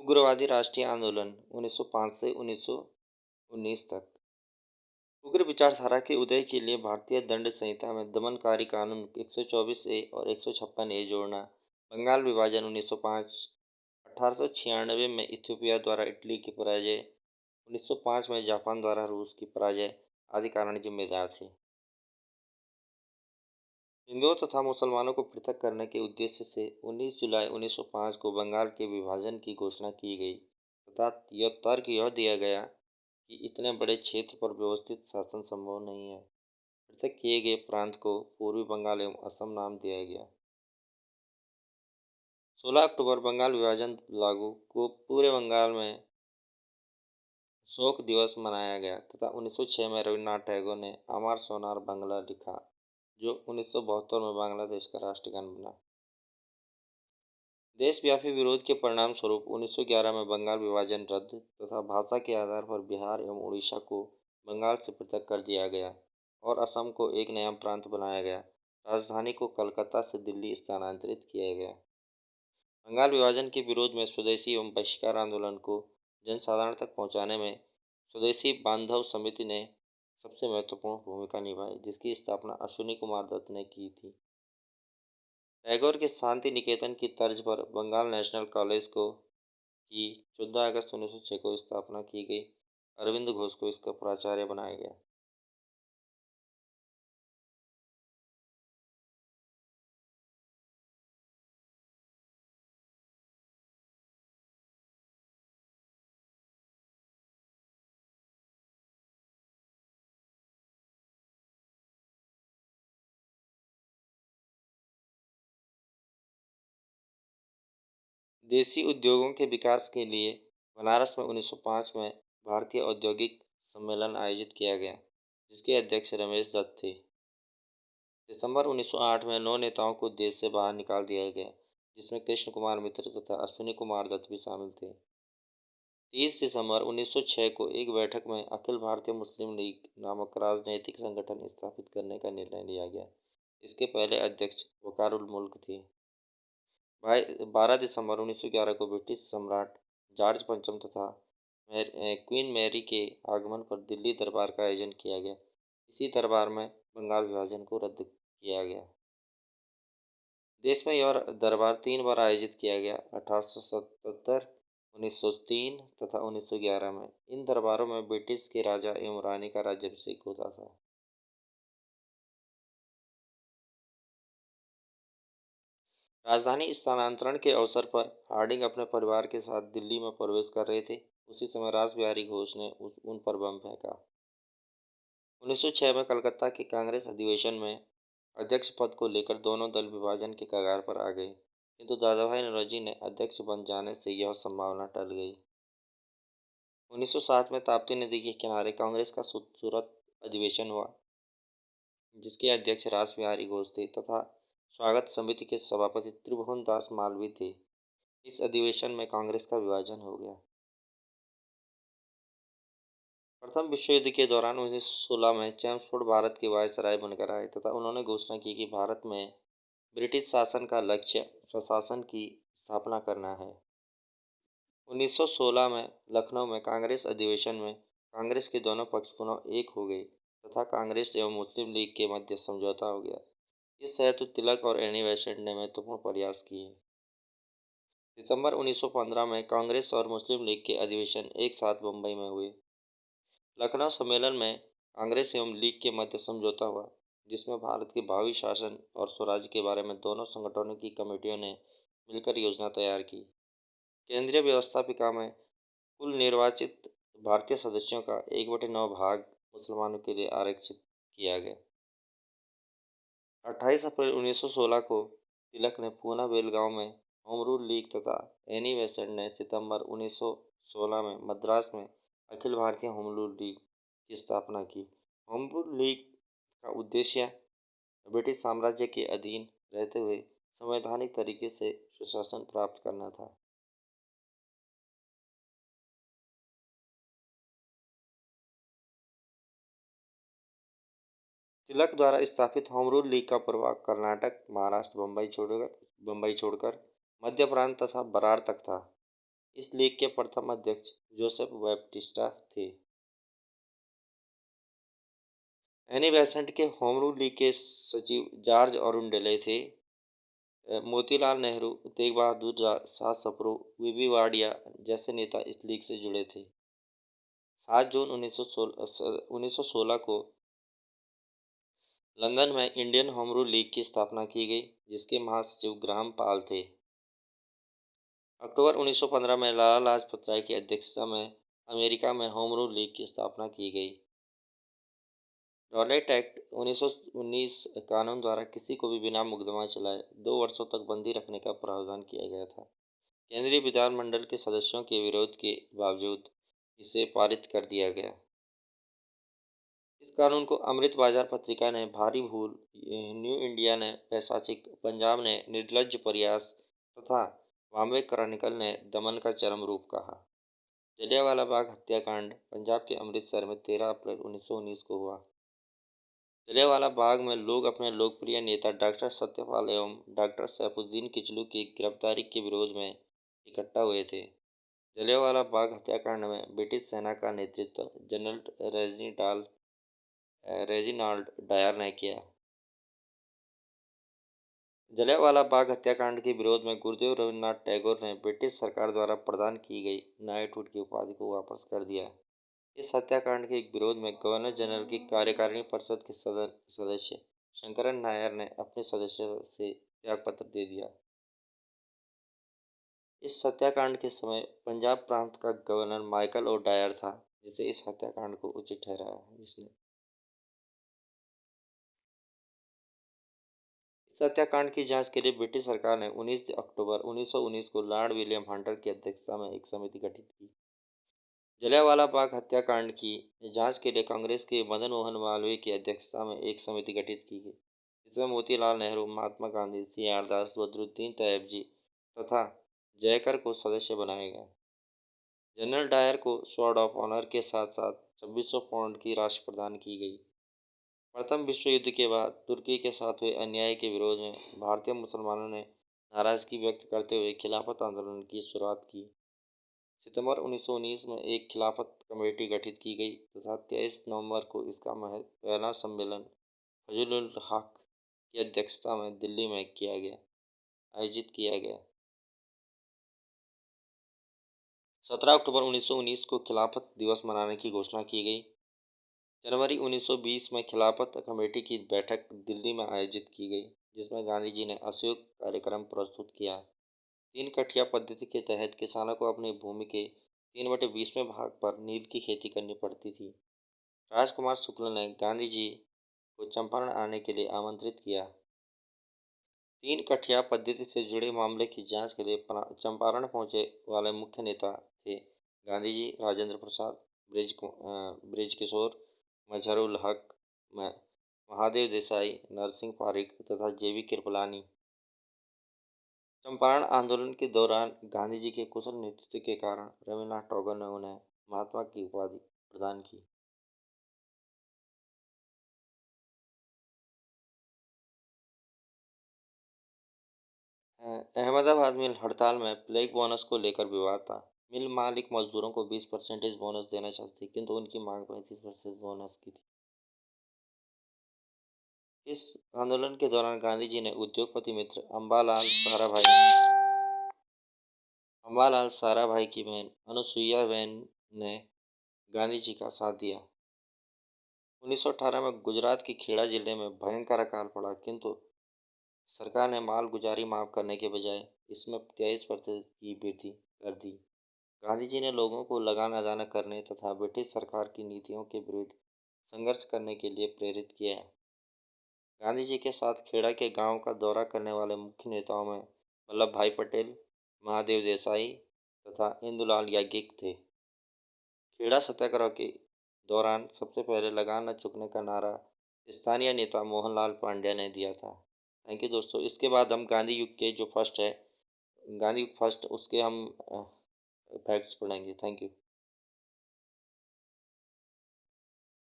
उग्रवादी राष्ट्रीय आंदोलन 1905 से 1919 तक। उग्र विचारधारा के उदय के लिए भारतीय दंड संहिता में दमनकारी कानून 124 ए और 156 ए जोड़ना, बंगाल विभाजन 1905, 1896 में इथियोपिया द्वारा इटली की पराजय, 1905 में जापान द्वारा रूस की पराजय आदि कारण जिम्मेदार थे। हिंदुओं तथा मुसलमानों को पृथक करने के उद्देश्य से 19 जुलाई 1905 को बंगाल के विभाजन की घोषणा की गई तथा यह तर्क यह दिया गया कि इतने बड़े क्षेत्र पर व्यवस्थित शासन संभव नहीं है। पृथक किए गए प्रांत को पूर्वी बंगाल एवं असम नाम दिया गया। 16 अक्टूबर बंगाल विभाजन लागू को पूरे बंगाल में शोक दिवस मनाया गया तथा 1906 में रविन्द्रनाथ टैगोर ने अमर सोनार बांग्ला लिखा, जो 1972 में बांग्लादेश का राष्ट्रगान बना। देशव्यापी विरोध के परिणाम स्वरूप 1911 में बंगाल विभाजन रद्द तथा भाषा के आधार पर बिहार एवं उड़ीसा को बंगाल से पृथक कर दिया गया और असम को एक नया प्रांत बनाया गया। राजधानी को कलकत्ता से दिल्ली स्थानांतरित किया गया। बंगाल विभाजन के विरोध में स्वदेशी एवं बहिष्कार आंदोलन को जनसाधारण तक पहुंचाने में स्वदेशी बांधव समिति ने सबसे महत्वपूर्ण भूमिका निभाई, जिसकी स्थापना अश्विनी कुमार दत्त ने की थी। टैगोर के शांति निकेतन की तर्ज पर बंगाल नेशनल कॉलेज की 14 अगस्त 1906 को स्थापना की गई। अरविंद घोष को इसका प्राचार्य बनाया गया। देसी उद्योगों के विकास के लिए बनारस में 1905 में भारतीय औद्योगिक सम्मेलन आयोजित किया गया, जिसके अध्यक्ष रमेश दत्त थे। दिसंबर 1908 में 9 नेताओं को देश से बाहर निकाल दिया गया, जिसमें कृष्ण कुमार मित्र तथा अश्विनी कुमार दत्त भी शामिल थे। 30 दिसंबर 1906 को एक बैठक में अखिल भारतीय मुस्लिम लीग नामक राजनैतिक संगठन स्थापित करने का निर्णय लिया गया। इसके पहले अध्यक्ष वकारुल मुल्क थे। 12 दिसंबर 1911 को ब्रिटिश सम्राट जॉर्ज पंचम तथा क्वीन मैरी के आगमन पर दिल्ली दरबार का आयोजन किया गया। इसी दरबार में बंगाल विभाजन को रद्द किया गया। देश में यह दरबार 3 बार आयोजित किया गया, 1877, 1903 तथा 1911 में। इन दरबारों में ब्रिटिश के राजा एवं रानी का राज्याभिषेक होता था। राजधानी स्थानांतरण के अवसर पर हार्डिंग अपने परिवार के साथ दिल्ली में प्रवेश कर रहे थे। उसी समय रासबिहारी घोष ने उन पर बम फेंका। 1906 में कलकत्ता के कांग्रेस अधिवेशन में अध्यक्ष पद को लेकर दोनों दल विभाजन के कगार पर आ गए, किंतु दादाभाई नौरोजी ने अध्यक्ष बन जाने से यह संभावना टल गई। 1907 में ताप्ती नदी के किनारे कांग्रेस का सूरत अधिवेशन हुआ, जिसके अध्यक्ष रासबिहारी घोष थे तथा स्वागत समिति के सभापति त्रिभुवन दास मालवीय थे। इस अधिवेशन में कांग्रेस का विभाजन हो गया। प्रथम विश्व युद्ध के दौरान 1916 में चैम्सफोर्ड भारत के वायसराय बनकर आए तथा उन्होंने घोषणा की कि भारत में ब्रिटिश शासन का लक्ष्य स्वशासन की स्थापना करना है। 1916 में लखनऊ में कांग्रेस अधिवेशन में कांग्रेस के दोनों पक्ष पुनः एक हो गए तथा कांग्रेस एवं मुस्लिम लीग के मध्य समझौता हो गया। इस हेतु तिलक और एनी बेसेंट ने महत्वपूर्ण प्रयास किए। दिसंबर 1915 में कांग्रेस और मुस्लिम लीग के अधिवेशन एक साथ मुंबई में हुए। लखनऊ सम्मेलन में कांग्रेस एवं लीग के मध्य समझौता हुआ, जिसमें भारत के भावी शासन और स्वराज्य के बारे में दोनों संगठनों की कमेटियों ने मिलकर योजना तैयार की। केंद्रीय व्यवस्थापिका में कुल निर्वाचित भारतीय सदस्यों का 1/9 भाग मुसलमानों के लिए आरक्षित किया गया। 28 अप्रैल 1916 को तिलक ने पूना बेलगांव में होम रूल लीग तथा एनी बेसेंट ने सितंबर 1916 में मद्रास में Akhil Bharatiya home rule league की स्थापना की। होम रूल लीग का उद्देश्य ब्रिटिश साम्राज्य के अधीन रहते हुए संवैधानिक तरीके से सुशासन प्राप्त करना था। तिलक द्वारा स्थापित होम रूल लीग का प्रभाव कर्नाटक, महाराष्ट्र, बम्बई छोड़कर मध्य प्रांत तथा बरार तक था। इस लीग के प्रथम अध्यक्ष जोसेफ बैप्टिस्टा थे। एनी बेसेंट के होम रूल लीग के सचिव जॉर्ज अरुंडेले थे। मोतीलाल नेहरू, तेग बहादुर शास्त्री, वीबी वाडिया जैसे नेता इस लीग से जुड़े थे। 7 जून 1916 को लंदन में इंडियन होम रूल लीग की स्थापना की गई, जिसके महासचिव ग्राहम पाल थे। अक्टूबर 1915 में लाला लाजपत राय की अध्यक्षता में अमेरिका में होम रूल लीग की स्थापना की गई। रॉलेट एक्ट 1919 कानून द्वारा किसी को भी बिना मुकदमा चलाए 2 वर्षों तक बंदी रखने का प्रावधान किया गया था। केंद्रीय विधानमंडल के सदस्यों के विरोध के बावजूद इसे पारित कर दिया गया। इस कानून को अमृत बाजार पत्रिका ने भारी भूल, न्यू इंडिया ने पैशाचिक, पंजाब ने निर्लज्ज प्रयास तथा बॉम्बे क्रॉनिकल ने दमन का चरम रूप कहा। जलियांवाला बाग हत्याकांड पंजाब के अमृतसर में 13 अप्रैल 1919 को हुआ। जलियांवाला बाग में लोग अपने लोकप्रिय नेता डॉक्टर सत्यपाल एवं डॉक्टर सैफुद्दीन किचलू की गिरफ्तारी के विरोध में इकट्ठा हुए थे। जलियांवाला बाग हत्याकांड में ब्रिटिश सेना का नेतृत्व जनरल रेजिनाल्ड डायर ने किया। जलियांवाला बाग हत्याकांड के विरोध में गुरुदेव रविन्द्रनाथ टैगोर ने ब्रिटिश सरकार द्वारा प्रदान की गई नाइटहुड की उपाधि को वापस कर दिया। इस हत्याकांड के विरोध में गवर्नर जनरल की कार्यकारिणी परिषद के सदस्य शंकरन नायर ने अपनी सदस्यता से त्यागपत्र दे दिया। इस हत्याकांड के समय पंजाब प्रांत का गवर्नर माइकल ओ डायर था, जिसे इस हत्याकांड को उचित ठहराया। इस हत्याकांड की जांच के लिए ब्रिटिश सरकार ने 19 अक्टूबर 1919 को लॉर्ड विलियम हंटर की अध्यक्षता में एक समिति गठित की। जलियांवाला बाग हत्याकांड की जांच के लिए कांग्रेस के मदन मोहन मालवीय की अध्यक्षता में एक समिति गठित की गई, जिसमें मोतीलाल नेहरू, महात्मा गांधी, सी.आर. दास, बदरुद्दीन तैयबजी तथा जयकर को सदस्य बनाया गया। जनरल डायर को स्वॉर्ड ऑफ ऑनर के साथ साथ 2600 पाउंड की राशि प्रदान की गई। प्रथम विश्व युद्ध के बाद तुर्की के साथ हुए अन्याय के विरोध में भारतीय मुसलमानों ने नाराजगी व्यक्त करते हुए खिलाफत आंदोलन की शुरुआत की। सितंबर 1919 में एक खिलाफत कमेटी गठित की गई तथा 23 नवंबर को इसका पहला सम्मेलन फजलुल हक की अध्यक्षता में दिल्ली में आयोजित किया गया। 17 अक्टूबर 1919 को खिलाफत दिवस मनाने की घोषणा की गई। जनवरी 1920 में खिलाफत कमेटी की बैठक दिल्ली में आयोजित की गई, जिसमें गांधी जी ने असहयोग कार्यक्रम प्रस्तुत किया। 3 कठिया पद्धति के तहत किसानों को अपनी भूमि के 3/20वें भाग पर नील की खेती करनी पड़ती थी। राजकुमार शुक्ल ने गांधी जी को चंपारण आने के लिए आमंत्रित किया। 3 कठिया पद्धति से जुड़े मामले की जांच के लिए चंपारण पहुंचे वाले मुख्य नेता थे गांधी जी, राजेंद्र प्रसाद, बृजकिशोर, मजहरुल हक, महादेव देसाई, नरसिंह पारिक तथा जेबी कृपलानी। चंपारण आंदोलन के दौरान गांधी जी के कुशल नेतृत्व के कारण रविन्द्रनाथ टैगोर ने उन्हें महात्मा की उपाधि प्रदान की। अहमदाबाद मिल हड़ताल में प्लेग बोनस को लेकर विवाद था। मिल मालिक मजदूरों को 20% बोनस देना चाहते थे, किंतु उनकी मांग 35% बोनस की थी। इस आंदोलन के दौरान गांधी जी ने उद्योगपति मित्र अम्बालाल साराभाई की बहन अनुसुईया बेन ने गांधी जी का साथ दिया। 1918 में गुजरात के खेड़ा जिले में भयंकर अकाल पड़ा, किंतु सरकार ने मालगुजारी माफ करने के बजाय इसमें 23% की वृद्धि कर दी। गांधी जी ने लोगों को लगान अदा न करने तथा ब्रिटिश सरकार की नीतियों के विरुद्ध संघर्ष करने के लिए प्रेरित किया। गांधी जी के साथ खेड़ा के गांव का दौरा करने वाले मुख्य नेताओं में वल्लभ भाई पटेल, महादेव देसाई तथा इंदुलाल याज्ञिक थे। खेड़ा सत्याग्रह के दौरान सबसे पहले लगान न चुकने का नारा स्थानीय नेता मोहनलाल पांड्या ने दिया था। थैंक यू दोस्तों। इसके बाद हम गांधी युग के जो फर्स्ट है, गांधी युग फर्स्ट, उसके हम फैक्ट्स पढ़ेंगे। Thank you.